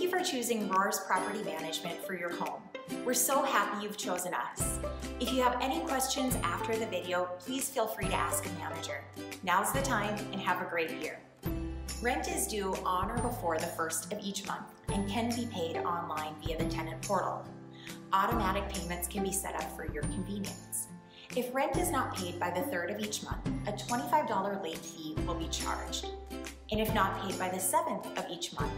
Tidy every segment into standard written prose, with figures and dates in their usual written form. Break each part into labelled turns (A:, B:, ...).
A: you for choosing Roar's Property Management for your home. We're so happy you've chosen us. If you have any questions after the video, please feel free to ask a manager. Now's the time, and have a great year. Rent is due on or before the 1st of each month and can be paid online via the tenant portal. Automatic payments can be set up for your convenience. If rent is not paid by the 3rd of each month, a $25 late fee will be charged. And if not paid by the 7th of each month,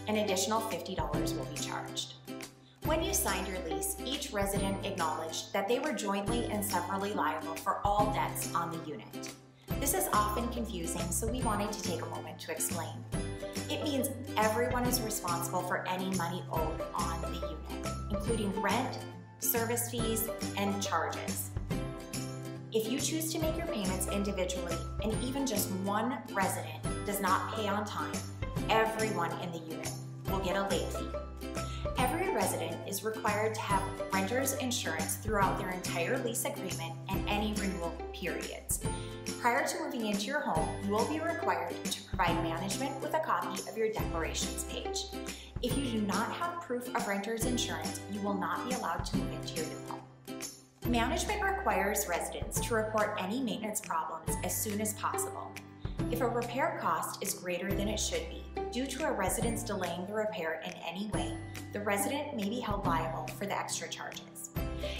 A: an additional $50 will be charged. When you signed your lease, each resident acknowledged that they were jointly and severally liable for all debts on the unit. This is often confusing, so we wanted to take a moment to explain. It means everyone is responsible for any money owed on the unit, including rent, service fees, and charges. If you choose to make your payments individually and even just one resident does not pay on time, everyone in the unit will get a late fee. Every resident is required to have renter's insurance throughout their entire lease agreement and any renewal periods. Prior to moving into your home, you will be required to provide management with a copy of your declarations page. If you do not have proof of renter's insurance, you will not be allowed to move into your new home. Management requires residents to report any maintenance problems as soon as possible. If a repair cost is greater than it should be, due to a resident's delaying the repair in any way, the resident may be held liable for the extra charges.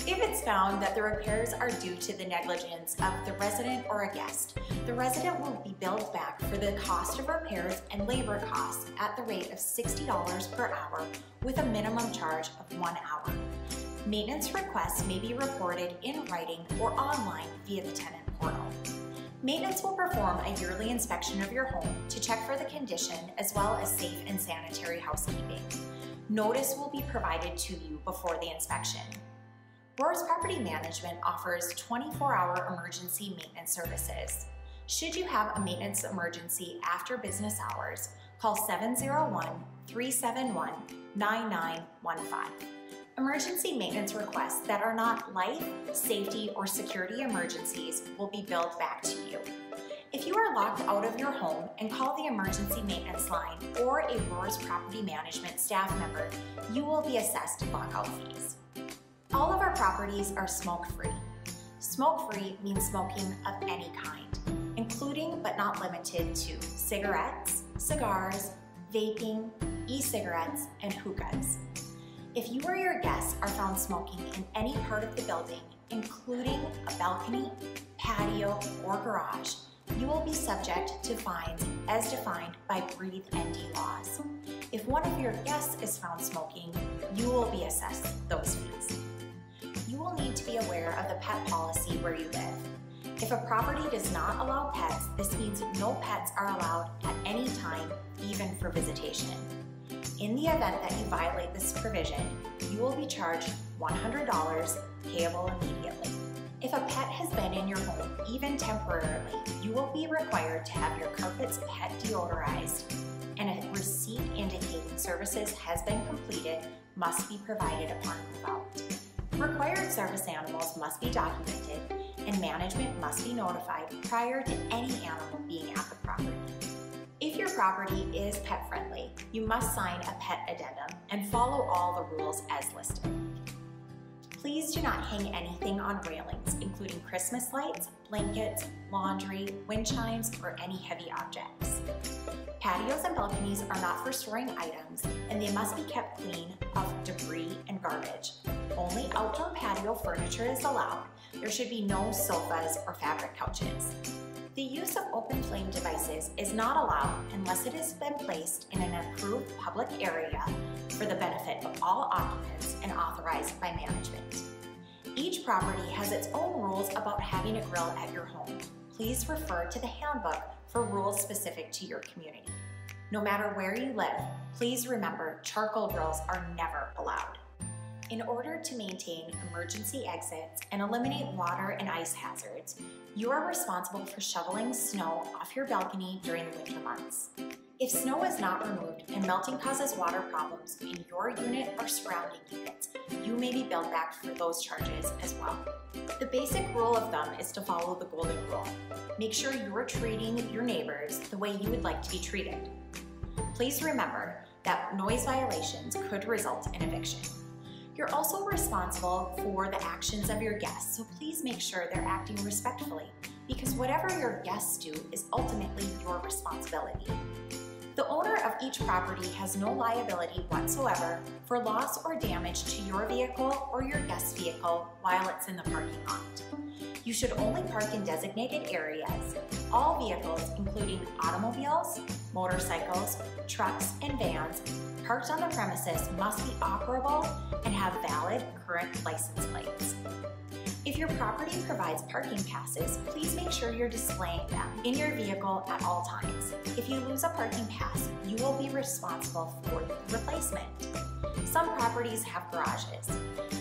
A: If it's found that the repairs are due to the negligence of the resident or a guest, the resident will be billed back for the cost of repairs and labor costs at the rate of $60 per hour with a minimum charge of 1 hour. Maintenance requests may be reported in writing or online via the tenant portal. Maintenance will perform a yearly inspection of your home to check for the condition as well as safe and sanitary housekeeping. Notice will be provided to you before the inspection. Roar's Property Management offers 24-hour emergency maintenance services. Should you have a maintenance emergency after business hours, call 701-371-9915. Emergency maintenance requests that are not life, safety, or security emergencies will be billed back to you. If you are locked out of your home and call the emergency maintenance line or a Roar's Property Management staff member, you will be assessed lockout fees. All of our properties are smoke-free. Smoke-free means smoking of any kind, including but not limited to cigarettes, cigars, vaping, e-cigarettes, and hookahs. If you or your guests are found smoking in any part of the building, including a balcony, patio, or garage, you will be subject to fines as defined by Breathe ND laws. If one of your guests is found smoking, you will be assessed those fees. You will need to be aware of the pet policy where you live. If a property does not allow pets, this means no pets are allowed at any time, even for visitation. In the event that you violate this provision, you will be charged $100 payable immediately. If a pet has been in your home, even temporarily, you will be required to have your carpets pet deodorized, and a receipt indicating services has been completed must be provided upon move-out. Required service animals must be documented, and management must be notified prior to any animal being at the property. If your property is pet-friendly, you must sign a pet addendum and follow all the rules as listed. Please do not hang anything on railings, including Christmas lights, blankets, laundry, wind chimes, or any heavy objects. Patios and balconies are not for storing items, and they must be kept clean of debris and garbage. Only outdoor patio furniture is allowed. There should be no sofas or fabric couches. The use of open flame devices is not allowed unless it has been placed in an approved public area for the benefit of all occupants and authorized by management. Each property has its own rules about having a grill at your home. Please refer to the handbook for rules specific to your community. No matter where you live, please remember charcoal grills are never allowed. In order to maintain emergency exits and eliminate water and ice hazards, you are responsible for shoveling snow off your balcony during the winter months. If snow is not removed and melting causes water problems in your unit or surrounding units, you may be billed back for those charges as well. The basic rule of thumb is to follow the golden rule. Make sure you are treating your neighbors the way you would like to be treated. Please remember that noise violations could result in eviction. You're also responsible for the actions of your guests, so please make sure they're acting respectfully, because whatever your guests do is ultimately your responsibility. The owner of each property has no liability whatsoever for loss or damage to your vehicle or your guest's vehicle while it's in the parking lot. You should only park in designated areas. All vehicles, including automobiles, motorcycles, trucks, and vans, parked on the premises must be operable and have valid current license plates. If your property provides parking passes, please make sure you're displaying them in your vehicle at all times. If you lose a parking pass, you will be responsible for the replacement. Some properties have garages.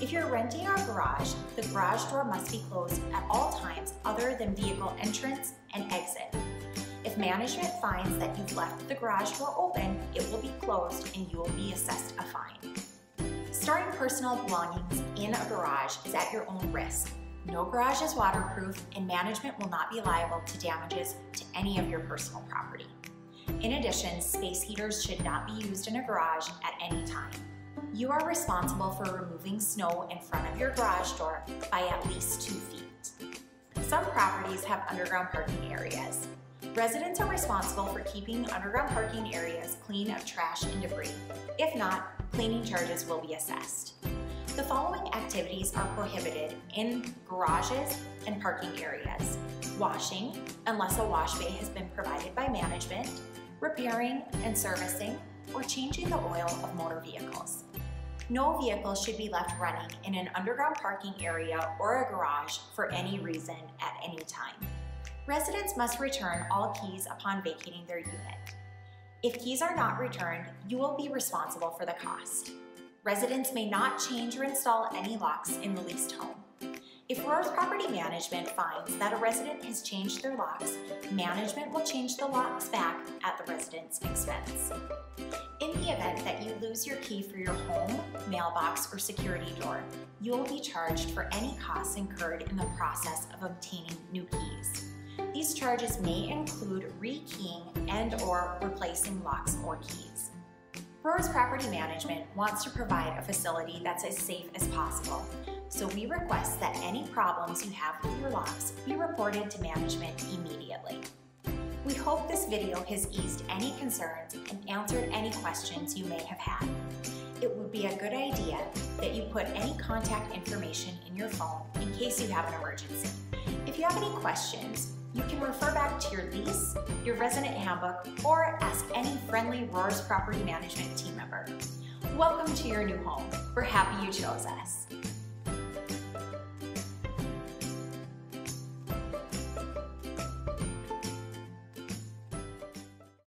A: If you're renting a garage, the garage door must be closed at all times other than vehicle entrance and exit. If management finds that you've left the garage door open, it will be closed and you will be assessed a fine. Storing personal belongings in a garage is at your own risk. No garage is waterproof, and management will not be liable to damages to any of your personal property. In addition, space heaters should not be used in a garage at any time. You are responsible for removing snow in front of your garage door by at least 2 feet. Some properties have underground parking areas. Residents are responsible for keeping underground parking areas clean of trash and debris. If not, cleaning charges will be assessed. The following activities are prohibited in garages and parking areas: washing, unless a wash bay has been provided by management, repairing and servicing, or changing the oil of motor vehicles. No vehicle should be left running in an underground parking area or a garage for any reason at any time. Residents must return all keys upon vacating their unit. If keys are not returned, you will be responsible for the cost. Residents may not change or install any locks in the leased home. If Roar's Property Management finds that a resident has changed their locks, management will change the locks back at the resident's expense. In the event that you lose your key for your home, mailbox, or security door, you will be charged for any costs incurred in the process of obtaining new keys. These charges may include rekeying and/or replacing locks or keys. Roar's Property Management wants to provide a facility that's as safe as possible, so we request that any problems you have with your locks be reported to management immediately. We hope this video has eased any concerns and answered any questions you may have had. It would be a good idea that you put any contact information in your phone in case you have an emergency. If you have any questions, you can refer back to your lease, your resident handbook, or ask any friendly Roar's Property Management team member. Welcome to your new home. We're happy you chose us.